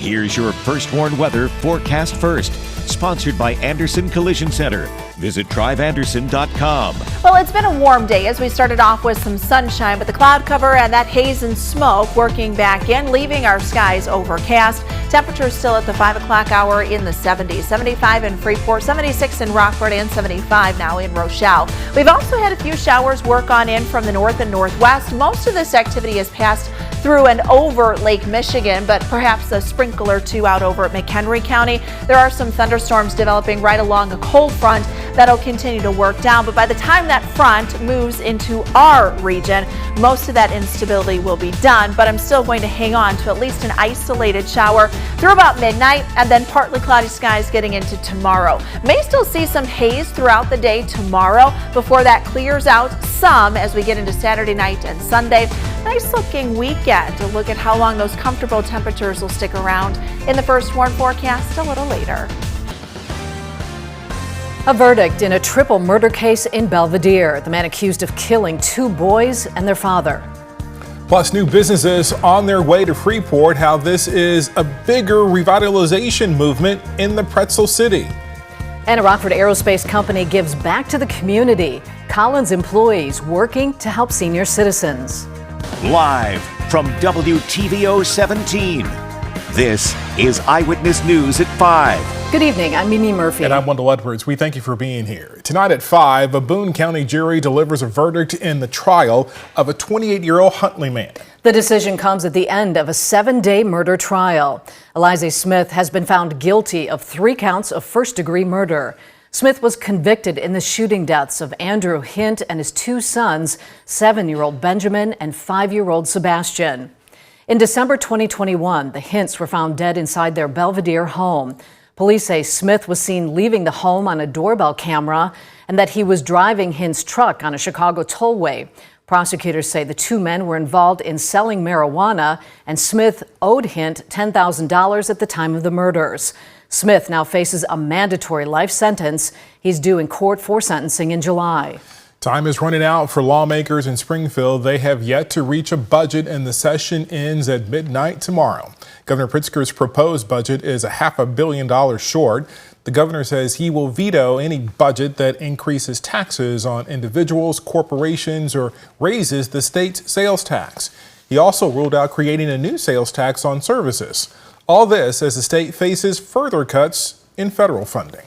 Here's your First Warn Weather forecast first, sponsored by Anderson Collision Center. Visit driveanderson.com. Well, it's been a warm day as we started off with some sunshine, but the cloud cover and that haze and smoke working back in, leaving our skies overcast. Temperatures still at the 5 o'clock hour in the 70s, 75 in Freeport, 76 in Rockford, and 75 now in Rochelle. We've also had a few showers work on in from the north and northwest. Most of this activity has passed through and over Lake Michigan, but perhaps a sprinkle or two out over at McHenry County. There are some thunderstorms developing right along a cold front that'll continue to work down, but by the time that front moves into our region, most of that instability will be done, but I'm still going to hang on to at least an isolated shower through about midnight, and then partly cloudy skies getting into tomorrow. May still see some haze throughout the day tomorrow before that clears out some as we get into Saturday night and Sunday. Nice looking weekend. A look at how long those comfortable temperatures will stick around in the First Warn forecast a little later. A verdict in a triple murder case in Belvedere. The man accused of killing 2 boys and their father. Plus, new businesses on their way to Freeport, how this is a bigger revitalization movement in the Pretzel City. And a Rockford aerospace company gives back to the community. Collins employees working to help senior citizens. Live from WTVO 17. This is Eyewitness News at 5. Good evening, I'm Mimi Murphy. And I'm Wendell Edwards. We thank you for being here. Tonight at 5, a Boone County jury delivers a verdict in the trial of a 28-year-old Huntley man. The decision comes at the end of a 7-day murder trial. Alize Smith has been found guilty of 3 counts of first-degree murder. Smith was convicted in the shooting deaths of Andrew Hint and his 2 sons, 7-year-old Benjamin and 5-year-old Sebastian. In December 2021, the Hints were found dead inside their Belvedere home. Police say Smith was seen leaving the home on a doorbell camera and that he was driving Hint's truck on a Chicago tollway. Prosecutors say the 2 men were involved in selling marijuana, and Smith owed Hint $10,000 at the time of the murders. Smith now faces a mandatory life sentence. He's due in court for sentencing in July. Time is running out for lawmakers in Springfield. They have yet to reach a budget, and the session ends at midnight tomorrow. Governor Pritzker's proposed budget is $500 million short. The governor says he will veto any budget that increases taxes on individuals, corporations, or raises the state's sales tax. He also ruled out creating a new sales tax on services. All this as the state faces further cuts in federal funding.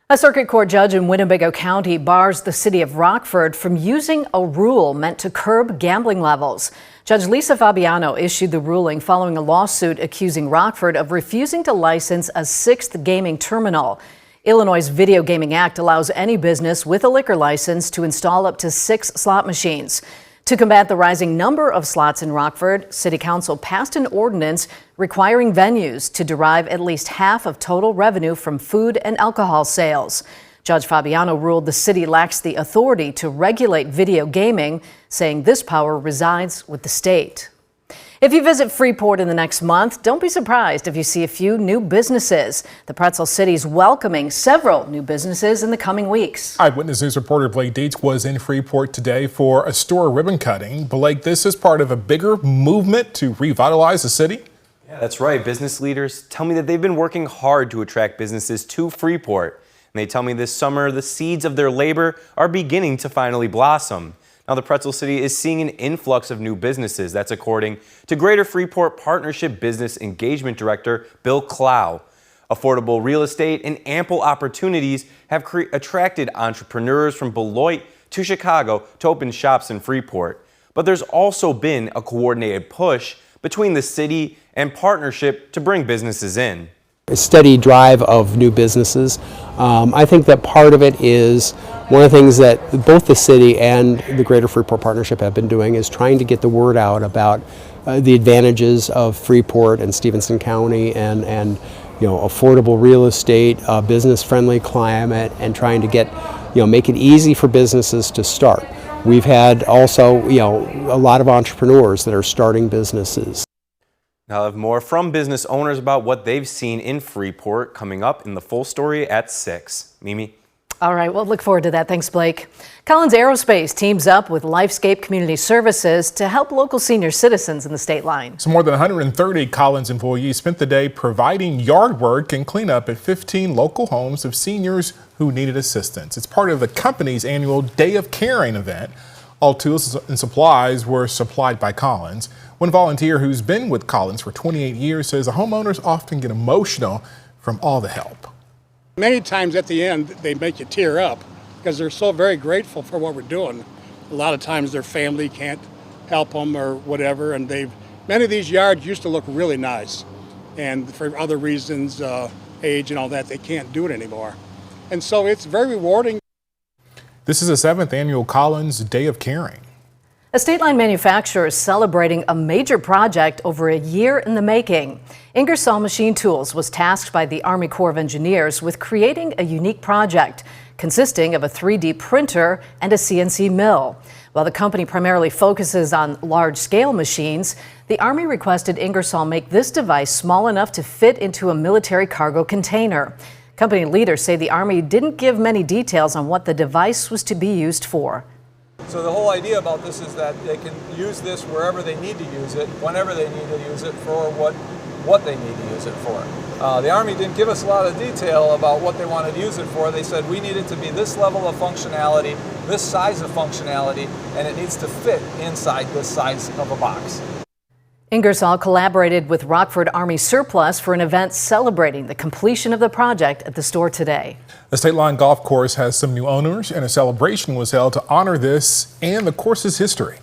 A circuit court judge in Winnebago County bars the city of Rockford from using a rule meant to curb gambling levels. Judge Lisa Fabiano issued the ruling following a lawsuit accusing Rockford of refusing to license a 6th gaming terminal. Illinois' Video Gaming Act allows any business with a liquor license to install up to 6 slot machines. To combat the rising number of slots in Rockford, City Council passed an ordinance requiring venues to derive at least half of total revenue from food and alcohol sales. Judge Fabiano ruled the city lacks the authority to regulate video gaming, saying this power resides with the state. If you visit Freeport in the next month, don't be surprised if you see a few new businesses. The Pretzel City's welcoming several new businesses in the coming weeks. Eyewitness News reporter Blake Dietz was in Freeport today for a store ribbon cutting. Blake, this is part of a bigger movement to revitalize the city? Yeah, that's right. Business leaders tell me that they've been working hard to attract businesses to Freeport. And they tell me this summer the seeds of their labor are beginning to finally blossom. Now, the Pretzel City is seeing an influx of new businesses. That's according to Greater Freeport Partnership Business Engagement Director Bill Clow. Affordable real estate and ample opportunities have attracted entrepreneurs from Beloit to Chicago to open shops in Freeport. But there's also been a coordinated push between the city and partnership to bring businesses in. A steady drive of new businesses. I think that part of it is one of the things that both the city and the Greater Freeport Partnership have been doing is trying to get the word out about the advantages of Freeport and Stevenson County and affordable real estate, business-friendly climate, and trying to get make it easy for businesses to start. We've had also a lot of entrepreneurs that are starting businesses. Now, I'll have more from business owners about what they've seen in Freeport coming up in the full story at 6. Mimi? All right, well, look forward to that. Thanks, Blake. Collins Aerospace teams up with Lifescape Community Services to help local senior citizens in the state line. So more than 130 Collins employees spent the day providing yard work and cleanup at 15 local homes of seniors who needed assistance. It's part of the company's annual Day of Caring event. All tools and supplies were supplied by Collins. One volunteer who's been with Collins for 28 years says the homeowners often get emotional from all the help. Many times at the end, they make you tear up because they're so very grateful for what we're doing. A lot of times their family can't help them or whatever, and many of these yards used to look really nice, and for other reasons, age and all that, they can't do it anymore. And so it's very rewarding. This is the 7th annual Collins Day of Caring. A state line manufacturer is celebrating a major project over a year in the making. Ingersoll Machine Tools was tasked by the Army Corps of Engineers with creating a unique project consisting of a 3D printer and a CNC mill. While the company primarily focuses on large-scale machines, the Army requested Ingersoll make this device small enough to fit into a military cargo container. Company leaders say the Army didn't give many details on what the device was to be used for. So the whole idea about this is that they can use this wherever they need to use it, whenever they need to use it, for what they need to use it for. The Army didn't give us a lot of detail about what they wanted to use it for. They said we need it to be this level of functionality, this size of functionality, and it needs to fit inside this size of a box. Ingersoll collaborated with Rockford Army Surplus for an event celebrating the completion of the project at the store today. The State Line Golf Course has some new owners, and a celebration was held to honor this and the course's history.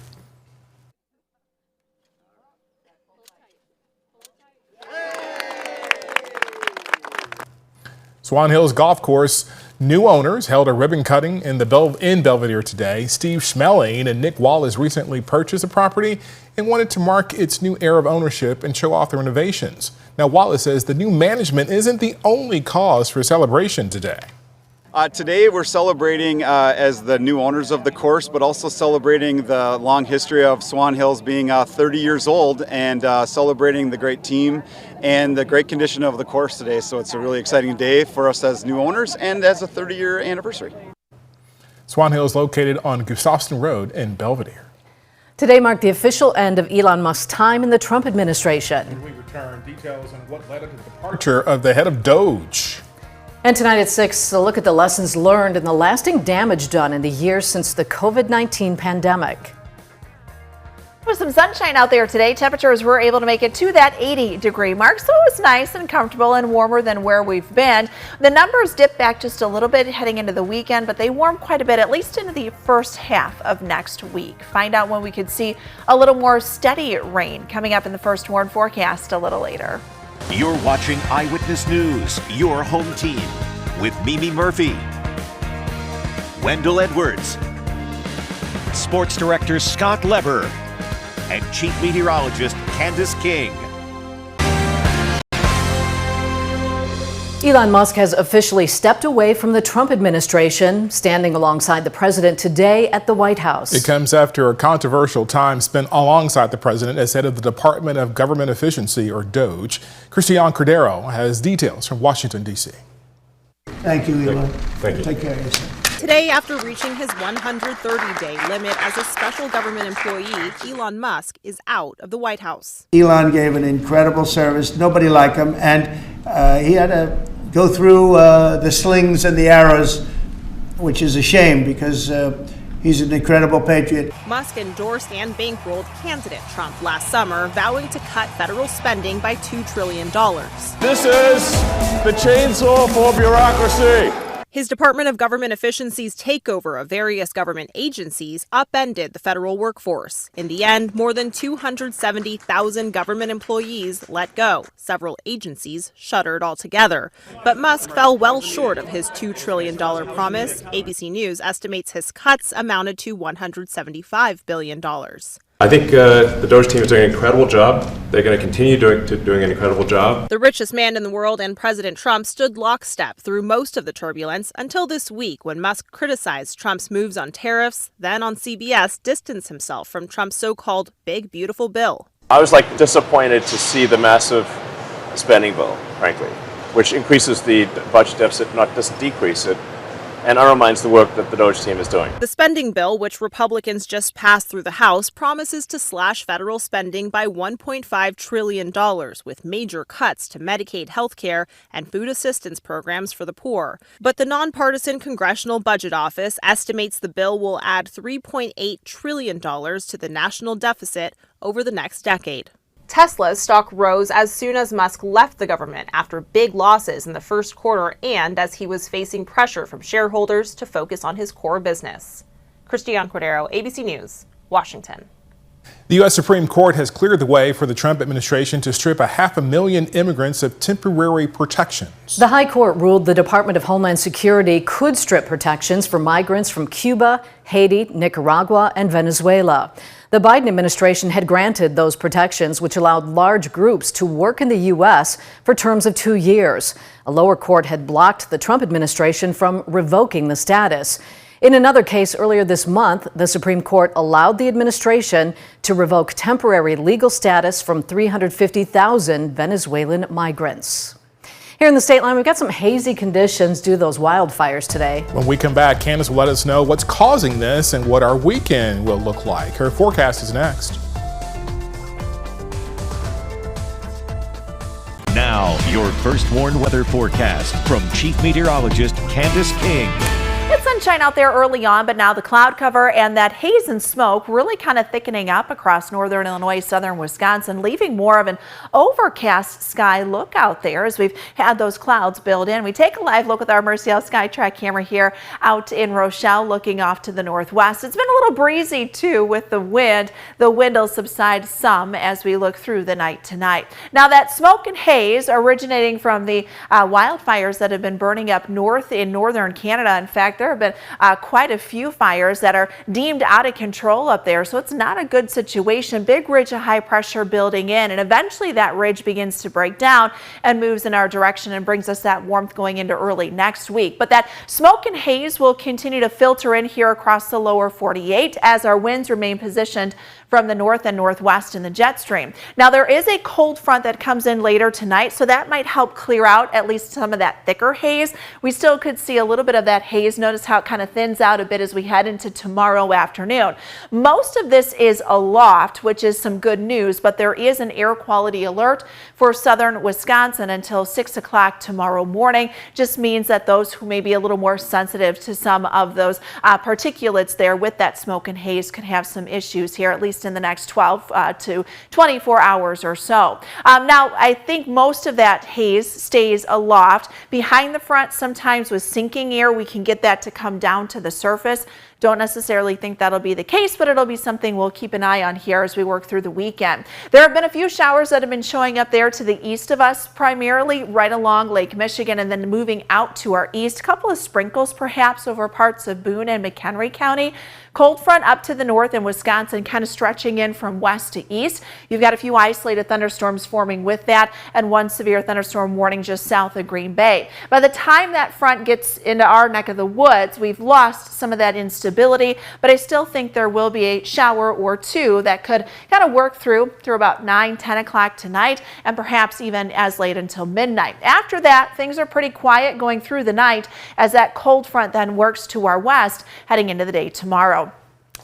Swanhills Golf Course new owners held a ribbon cutting in Belvedere today. Steve Schmeling and Nick Wallace recently purchased the property and wanted to mark its new era of ownership and show off the renovations. Now, Wallace says the new management isn't the only cause for celebration today. Today we're celebrating as the new owners of the course, but also celebrating the long history of Swanhills being 30 years old and celebrating the great team and the great condition of the course today. So it's a really exciting day for us as new owners and as a 30-year anniversary. Swanhills located on Gustafson Road in Belvedere. Today marked the official end of Elon Musk's time in the Trump administration. When we return, details on what led to the departure of the head of Doge. And tonight at 6, a look at the lessons learned and the lasting damage done in the years since the COVID-19 pandemic. With some sunshine out there today, temperatures were able to make it to that 80-degree mark, so it was nice and comfortable and warmer than where we've been. The numbers dipped back just a little bit heading into the weekend, but they warmed quite a bit, at least into the first half of next week. Find out when we could see a little more steady rain coming up in the first warn forecast a little later. You're watching Eyewitness News, your home team, with Mimi Murphy, Wendell Edwards, Sports Director Scott Lever, and Chief Meteorologist Candace King. Elon Musk has officially stepped away from the Trump administration, standing alongside the president today at the White House. It comes after a controversial time spent alongside the president as head of the Department of Government Efficiency, or DOGE. Christian Cordero has details from Washington, D.C. Thank you, Elon. Thank you. Take care of yourself. Today, after reaching his 130-day limit as a special government employee, Elon Musk is out of the White House. Elon gave an incredible service. Nobody like him, and he had to go through the slings and the arrows, which is a shame because he's an incredible patriot. Musk endorsed and bankrolled candidate Trump last summer, vowing to cut federal spending by $2 trillion. This is the chainsaw for bureaucracy. His Department of Government Efficiency's takeover of various government agencies upended the federal workforce. In the end, more than 270,000 government employees let go. Several agencies shuttered altogether. But Musk fell well short of his $2 trillion promise. ABC News estimates his cuts amounted to $175 billion. I think the Doge team is doing an incredible job. They're going to continue doing an incredible job. The richest man in the world and President Trump stood lockstep through most of the turbulence until this week when Musk criticized Trump's moves on tariffs, then on CBS distanced himself from Trump's so-called Big Beautiful Bill. I was disappointed to see the massive spending bill, frankly, which increases the budget deficit, not just decrease it. and undermines the work that the DOGE team is doing. The spending bill, which Republicans just passed through the House, promises to slash federal spending by $1.5 trillion, with major cuts to Medicaid health care and food assistance programs for the poor. But the nonpartisan Congressional Budget Office estimates the bill will add $3.8 trillion to the national deficit over the next decade. Tesla's stock rose as soon as Musk left the government after big losses in the first quarter and as he was facing pressure from shareholders to focus on his core business. Christiane Cordero, ABC News, Washington. The U.S. Supreme Court has cleared the way for the Trump administration to strip 500,000 immigrants of temporary protections. The High Court ruled the Department of Homeland Security could strip protections for migrants from Cuba, Haiti, Nicaragua, and Venezuela. The Biden administration had granted those protections, which allowed large groups to work in the U.S. for terms of 2 years. A lower court had blocked the Trump administration from revoking the status. In another case earlier this month, the Supreme Court allowed the administration to revoke temporary legal status from 350,000 Venezuelan migrants. Here in the state line, we've got some hazy conditions due to those wildfires today. When we come back, Candace will let us know what's causing this and what our weekend will look like. Her forecast is next. Now, your First Warn weather forecast from Chief Meteorologist Candace King. It's sunshine out there early on, but now the cloud cover and that haze and smoke really kind of thickening up across northern Illinois, southern Wisconsin, leaving more of an overcast sky look out there as we've had those clouds build in. We take a live look with our Mercial Skytrack camera here out in Rochelle, looking off to the northwest. It's been a little breezy too with the wind. The wind will subside some as we look through the night tonight. Now that smoke and haze originating from the wildfires that have been burning up north in northern Canada. In fact, there have been quite a few fires that are deemed out of control up there, so it's not a good situation. Big ridge of high pressure building in, and eventually that ridge begins to break down and moves in our direction and brings us that warmth going into early next week. But that smoke and haze will continue to filter in here across the lower 48 as our winds remain positioned from the north and northwest in the jet stream. Now there is a cold front that comes in later tonight, so that might help clear out at least some of that thicker haze. We still could see a little bit of that haze. Notice how it kind of thins out a bit as we head into tomorrow afternoon. Most of this is aloft, which is some good news, but there is an air quality alert for southern Wisconsin until 6 o'clock tomorrow morning. Just means that those who may be a little more sensitive to some of those particulates there with that smoke and haze can have some issues here, at least in the next 12 to 24 hours or so. Now, I think most of that haze stays aloft. Behind the front, sometimes with sinking air, we can get that to come down to the surface. Don't necessarily think that'll be the case, but it'll be something we'll keep an eye on here as we work through the weekend. There have been a few showers that have been showing up there to the east of us, primarily right along Lake Michigan, and then moving out to our east. A couple of sprinkles perhaps over parts of Boone and McHenry County. Cold front up to the north in Wisconsin, kind of stretching in from west to east. You've got a few isolated thunderstorms forming with that, and one severe thunderstorm warning just south of Green Bay. By the time that front gets into our neck of the woods, we've lost some of that instability, but I still think there will be a shower or two that could kind of work through about 9-10 o'clock tonight, and perhaps even as late until midnight. After that, things are pretty quiet going through the night as that cold front then works to our west heading into the day tomorrow.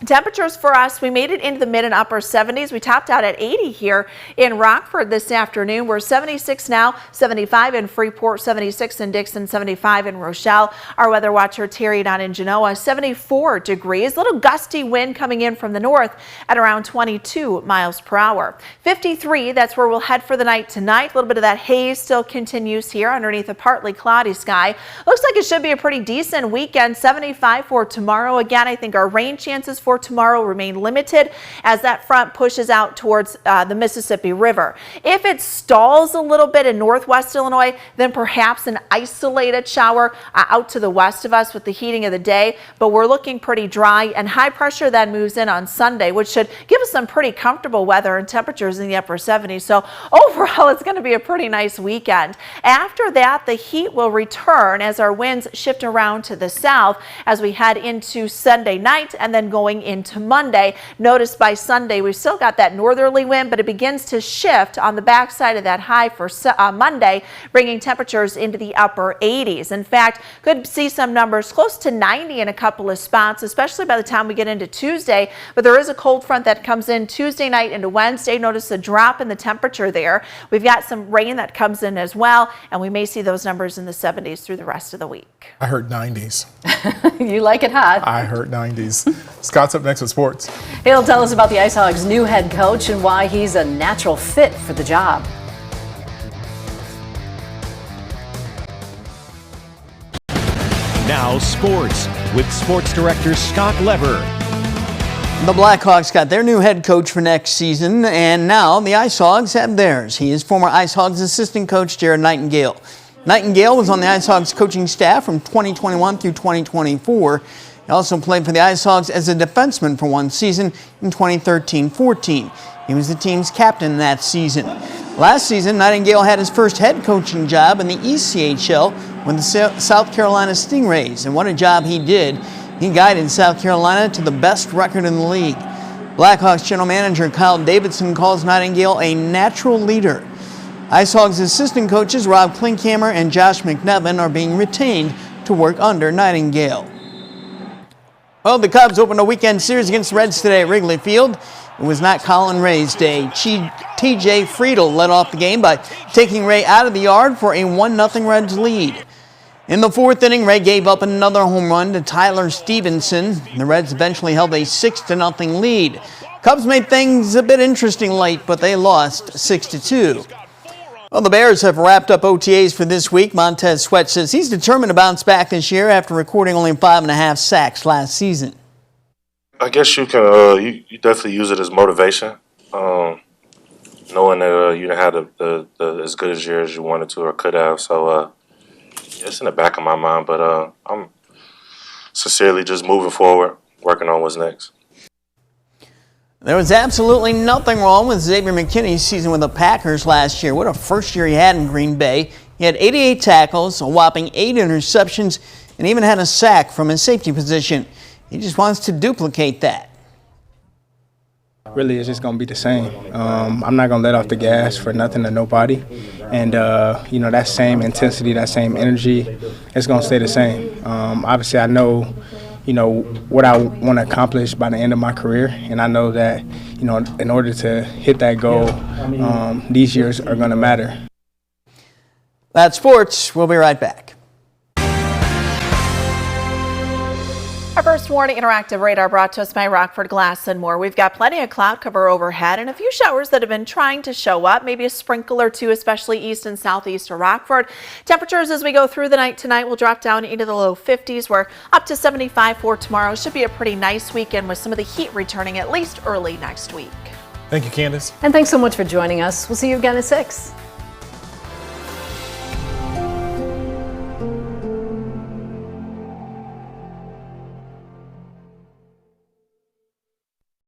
Temperatures for us, we made it into the mid and upper 70s. We topped out at 80 here in Rockford this afternoon. We're 76 now, 75 in Freeport, 76 in Dixon, 75 in Rochelle. Our weather watcher Terry down in Genoa, 74 degrees. A little gusty wind coming in from the north at around 22 miles per hour. 53, that's where we'll head for the night tonight. A little bit of that haze still continues here underneath a partly cloudy sky. Looks like it should be a pretty decent weekend. 75 for tomorrow. Again, I think our rain chances for tomorrow remain limited as that front pushes out towards the Mississippi River. If it stalls a little bit in northwest Illinois, then perhaps an isolated shower out to the west of us with the heating of the day, but we're looking pretty dry, and high pressure then moves in on Sunday, which should give us some pretty comfortable weather and temperatures in the upper 70s. So overall, it's going to be a pretty nice weekend. After that, the heat will return as our winds shift around to the south as we head into Sunday night and then going going into Monday. Notice by Sunday, we've still got that northerly wind, but it begins to shift on the backside of that high for Monday, bringing temperatures into the upper 80s. In fact, could see some numbers close to 90 in a couple of spots, especially by the time we get into Tuesday. But there is a cold front that comes in Tuesday night into Wednesday. Notice a drop in the temperature there. We've got some rain that comes in as well, and we may see those numbers in the 70s through the rest of the week. I heard 90s. You like it hot. I heard 90s. Scott's up next with sports. He'll tell us about the Ice Hogs' new head coach and why he's a natural fit for the job. Now sports with sports director Scott Lever. The Blackhawks got their new head coach for next season, and now the Ice Hogs have theirs. He is former Ice Hogs assistant coach Jared Nightingale. Nightingale was on the Ice Hogs coaching staff from 2021 through 2024. He also played for the Ice Hogs as a defenseman for one season in 2013-14. He was the team's captain that season. Last season, Nightingale had his first head coaching job in the ECHL with the South Carolina Stingrays, and what a job he did. He guided South Carolina to the best record in the league. Blackhawks general manager Kyle Davidson calls Nightingale a natural leader. Ice Hogs assistant coaches Rob Klinkhammer and Josh McNevin are being retained to work under Nightingale. Well, the Cubs opened a weekend series against the Reds today at Wrigley Field. It was not Colin Ray's day. T.J. Friedel led off the game by taking Ray out of the yard for a 1-0 Reds lead. In the fourth inning, Ray gave up another home run to Tyler Stevenson. The Reds eventually held a 6-0 lead. Cubs made things a bit interesting late, but they lost 6-2. Well, the Bears have wrapped up OTAs for this week. Montez Sweat says he's determined to bounce back this year after recording only 5.5 sacks last season. I guess you can you definitely use it as motivation, knowing that you didn't have the as good a year as you wanted to or could have. So it's in the back of my mind, but I'm sincerely just moving forward, working on what's next. There was absolutely nothing wrong with Xavier McKinney's season with the Packers last year. What a first year he had in Green Bay. He had 88 tackles, a whopping 8 interceptions, and even had a sack from his safety position. He just wants to duplicate that. Really, it's just going to be the same. I'm not going to let off the gas for nothing or nobody. And, that same intensity, that same energy, it's going to stay the same. Obviously, I know, what I want to accomplish by the end of my career. And I know that, in order to hit that goal, these years are going to matter. That's sports. We'll be right back. Our first warning interactive radar brought to us by Rockford Glass and More. We've got plenty of cloud cover overhead and a few showers that have been trying to show up, maybe a sprinkle or two, especially east and southeast of Rockford. Temperatures as we go through the night tonight will drop down into the low 50s. We're up to 75 for tomorrow. Should be a pretty nice weekend with some of the heat returning at least early next week. Thank you, Candace. And thanks so much for joining us. We'll see you again at 6.